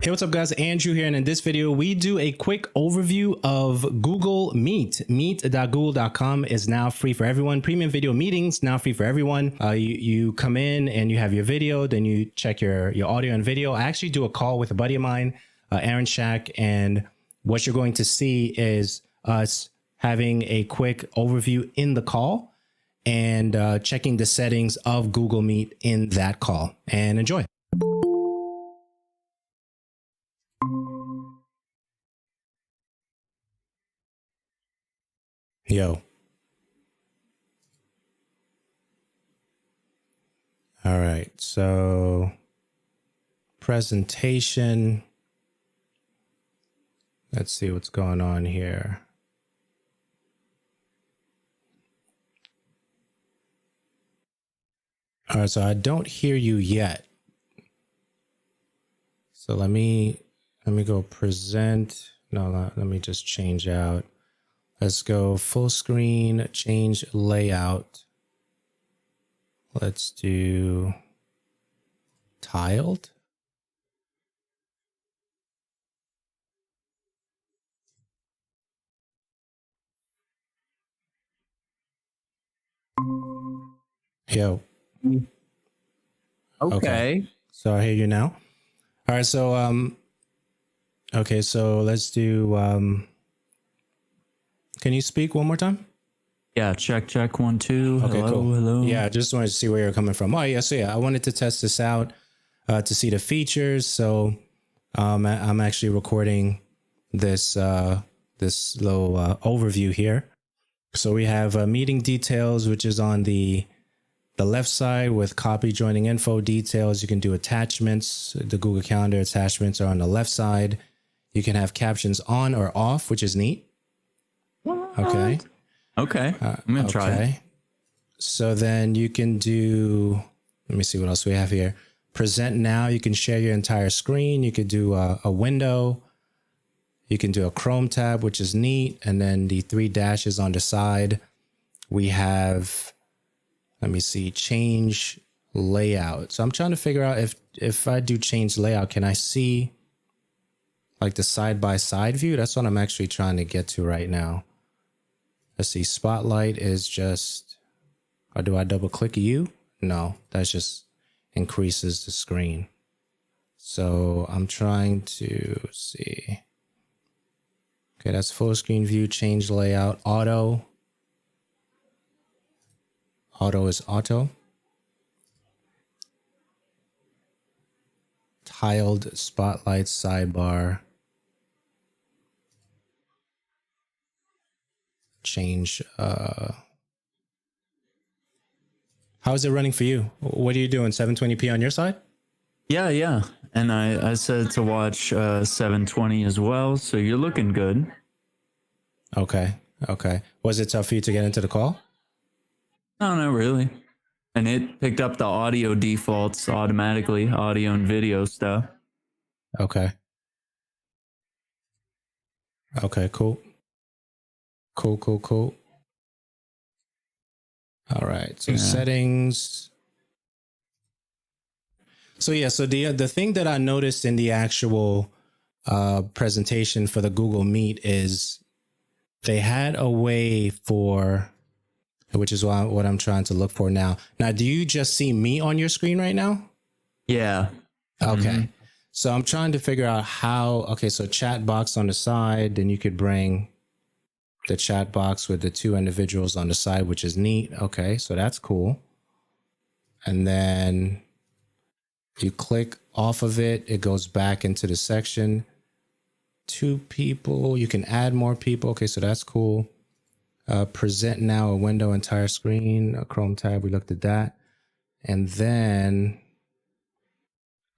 Hey, what's up guys? Andrew here, and in this video we do a quick overview of Google Meet. Meet.google.com is now free for everyone. Premium video meetings now free for everyone. You come in and you have your video, then you check your audio and video. I actually do a call with a buddy of mine, Aaron Shack, and what you're going to see is us having a quick overview in the call and checking the settings of Google Meet in that call. And enjoy. Yo. All right, so presentation. Let's see what's going on here. All right, so I don't hear you yet. So let me go present. No, let me just change out. Let's go full screen, change layout. Let's do tiled. Yo. Okay. So I hear you now. All right, so okay, so let's do can you speak one more time? Yeah, check 1 2. Okay, hello, cool. hello. Yeah, I just wanted to see where you're coming from. Oh, yeah, so yeah, I wanted to test this out to see the features. So I'm actually recording this this little overview here. So we have meeting details, which is on the left side with copy joining info details. You can do attachments. The Google Calendar attachments are on the left side. You can have captions on or off, which is neat. Okay. Okay. I'm going to try it. So then you can do, let me see what else we have here. Present now. You can share your entire screen. You could do a window. You can do a Chrome tab, which is neat. And then the 3 dashes on the side. We have, let me see, change layout. So I'm trying to figure out if I do change layout, can I see like the side-by-side view? That's what I'm actually trying to get to right now. Let's see, spotlight is just, or do I double click you? No, that just increases the screen. So I'm trying to see. Okay, that's full screen view, change layout, auto. Auto is auto. Tiled spotlight sidebar. Change. How is it running for you? What are you doing? 720p on your side? Yeah. And I said to watch 720 as well. So you're looking good. Okay. Was it tough for you to get into the call? No, not really. And it picked up the audio defaults automatically, audio and video stuff. Okay, cool. Cool. All right, so settings. So yeah, so the thing that I noticed in the actual presentation for the Google Meet is they had a way for, which is what I'm trying to look for now. Now, do you just see me on your screen right now? Yeah. Okay. Mm-hmm. So I'm trying to figure out how, okay, so chat box on the side, then you could bring the chat box with the 2 individuals on the side, which is neat. Okay, so that's cool. And then you click off of it, it goes back into the section. 2 people, you can add more people. Okay, so that's cool. Present now, a window, entire screen, a Chrome tab. We looked at that. And then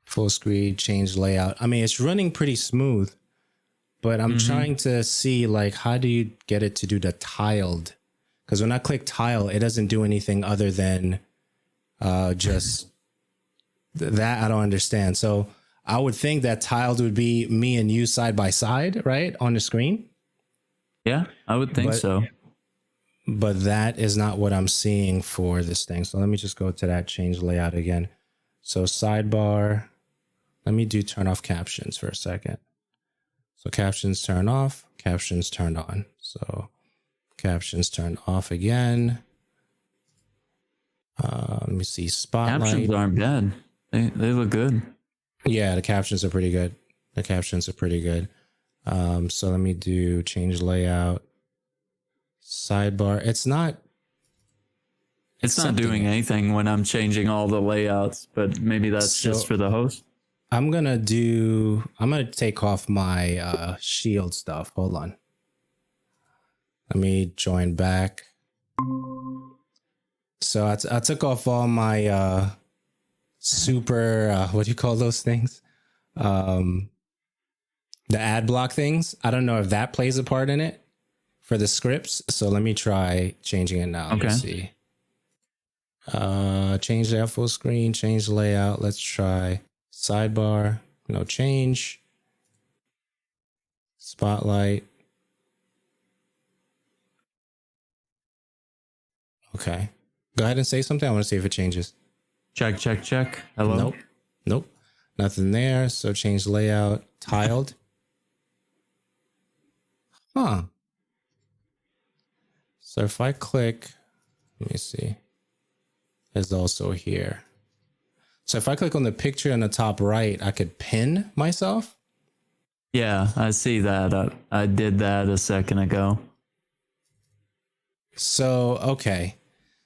full screen, change layout. I mean, it's running pretty smooth, but I'm trying to see, like, how do you get it to do the tiled? Because when I click tile, it doesn't do anything other than just that. I don't understand. So I would think that tiled would be me and you side by side, right, on the screen. Yeah, I would think so. But that is not what I'm seeing for this thing. So let me just go to that change layout again. So sidebar, let me do turn off captions for a second. So captions turn off, captions turn on. So captions turn off again. Let me see, spotlight. Captions aren't bad. They look good. Yeah, the captions are pretty good. The captions are pretty good. So let me do change layout. Sidebar. It's not doing anything when I'm changing all the layouts, but maybe that's just for the host. I'm gonna take off my shield stuff. Hold on. Let me join back. So I took off all my super what do you call those things? The ad block things. I don't know if that plays a part in it for the scripts. So let me try changing it now. Okay. Let's see. Change that full screen, change the layout. Let's try sidebar. No change. Spotlight. Okay. Go ahead and say something. I want to see if it changes. Check. Hello? Nope. Nothing there. So change layout. Tiled. Huh. So if I click, let me see. It's also here. So if I click on the picture in the top right, I could pin myself. Yeah, I see that. I did that a second ago. So, okay.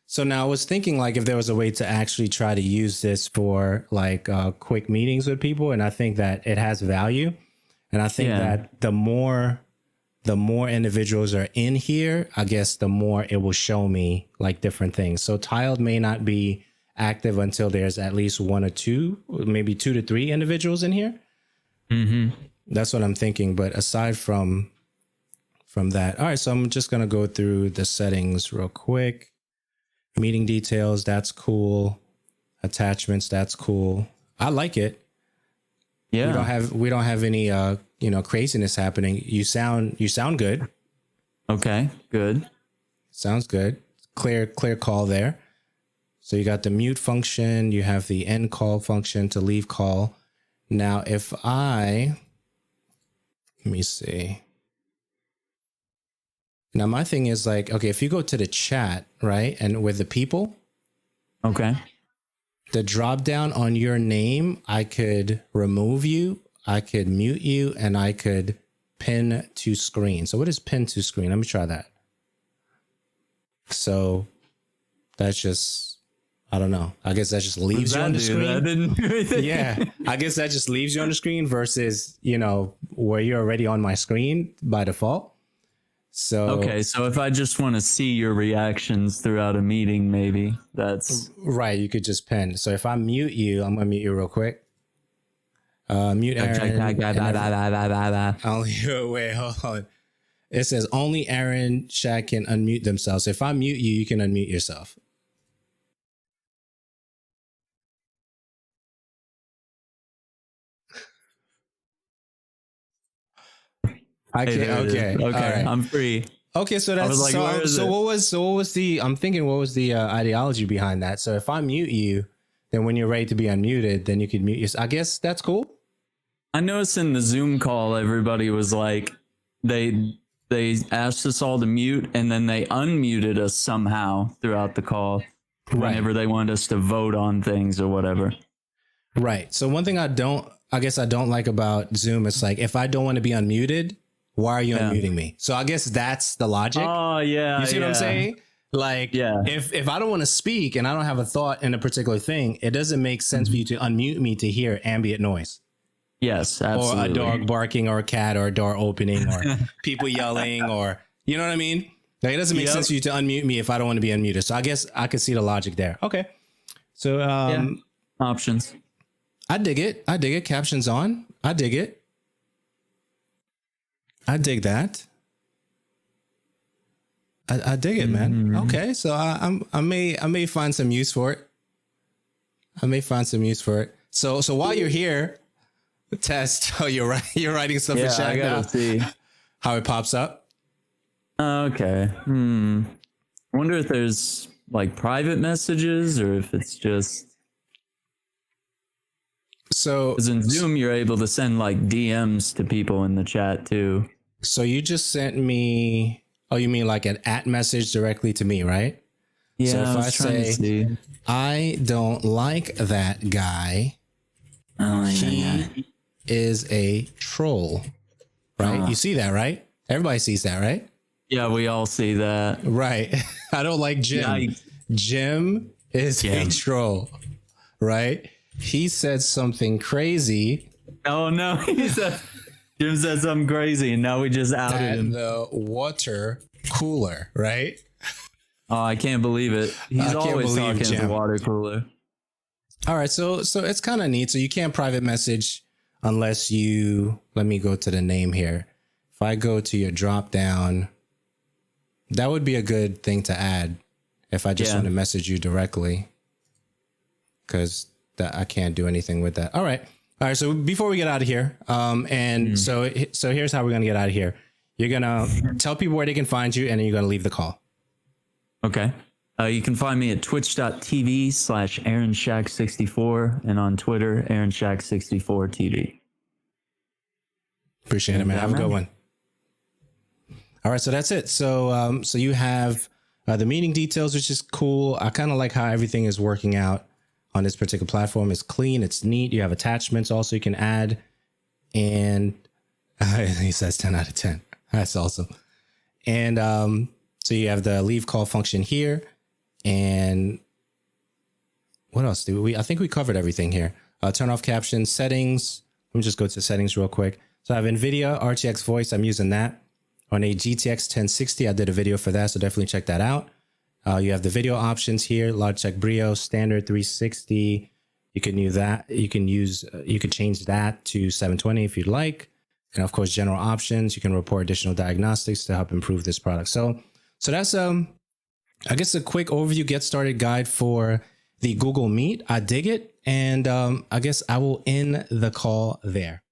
So now I was thinking like if there was a way to actually try to use this for like quick meetings with people. And I think that it has value. And I think that the more individuals are in here, I guess the more it will show me like different things. So tiled may not be active until there's at least one or two, maybe 2 to 3 individuals in here. Mm-hmm. That's what I'm thinking. But aside from that, all right, so I'm just going to go through the settings real quick. Meeting details, that's cool. Attachments, that's cool. I like it. Yeah. We don't have any craziness happening. You sound good. Okay, good. Sounds good. Clear call there. So you got the mute function, you have the end call function to leave call. Now let me see. Now my thing is like, okay, if you go to the chat, right, and with the people, okay, the drop down on your name, I could remove you, I could mute you, and I could pin to screen. So what is pin to screen? Let me try that. So that's just, I don't know. I guess that just leaves you on the screen. That didn't do anything. Yeah, I guess that just leaves you on the screen versus, where you're already on my screen by default. So okay, so if I just want to see your reactions throughout a meeting, maybe that's right. You could just pin. So if I mute you, I'm gonna mute you real quick. Mute Aaron. Wait, hold on. It says only Aaron, Shaq can unmute themselves. If I mute you, you can unmute yourself. Okay. All right. I'm free. Okay, so that's like, what was the ideology behind that? So if I mute you, then when you're ready to be unmuted, then you could mute yourself. I guess that's cool. I noticed in the Zoom call, everybody was like, they asked us all to mute, and then they unmuted us somehow throughout the call whenever they wanted us to vote on things or whatever. Right. So one thing I don't like about Zoom is like, if I don't want to be unmuted, why are you unmuting me? So I guess that's the logic. Oh yeah. You see what I'm saying? Like, if I don't want to speak and I don't have a thought in a particular thing, it doesn't make sense for you to unmute me to hear ambient noise. Yes, absolutely. Or a dog barking or a cat or a door opening or people yelling or, you know what I mean? Like, it doesn't make sense for you to unmute me if I don't want to be unmuted. So I guess I could see the logic there. Okay. So options. I dig it. Captions on. I dig it. I dig that. I dig it, man. Okay, so I may find some use for it. So while you're here, test. Oh, you're writing stuff in chat. I gotta see how it pops up. Okay. I wonder if there's like private messages or if it's just. So, Because in Zoom, you're able to send like DMs to people in the chat too. so you just sent me. Oh, you mean like an at message directly to me, right? Yeah, So if I was trying to see. I don't like that guy, Oh, he is a troll, right? You see that, right? Everybody sees that, right? Yeah, we all see that. Right. I don't like Jim. Yikes. Jim is a troll, right? He said something crazy. Oh no, Jim said something crazy, and now we just outed him. The water cooler, right? Oh, I can't believe it. He's always talking at the water cooler. All right, so it's kind of neat. So you can't private message unless you, let me go to the name here. If I go to your drop down, that would be a good thing to add if I just want to message you directly, because I can't do anything with that. All right. So before we get out of here, so here's how we're going to get out of here. You're going to tell people where they can find you, and then you're going to leave the call. Okay. You can find me at twitch.tv/AaronShack64 and on Twitter, AaronShack64TV. Appreciate it, man. Have a good one. All right. So that's it. So, so you have the meeting details, which is cool. I kind of like how everything is working out on this particular platform. It's clean. It's neat. You have attachments also you can add. And he says 10 out of 10. That's awesome. And so you have the leave call function here. And what else do we? I think we covered everything here. Turn off captions, settings. Let me just go to settings real quick. So I have NVIDIA RTX voice. I'm using that on a GTX 1060. I did a video for that, so definitely check that out. You have the video options here: Logitech Brio, standard 360. You can use that. You can change that to 720 if you'd like. And of course, general options. You can report additional diagnostics to help improve this product. So that's I guess a quick overview, get started guide for the Google Meet. I dig it. And I guess I will end the call there.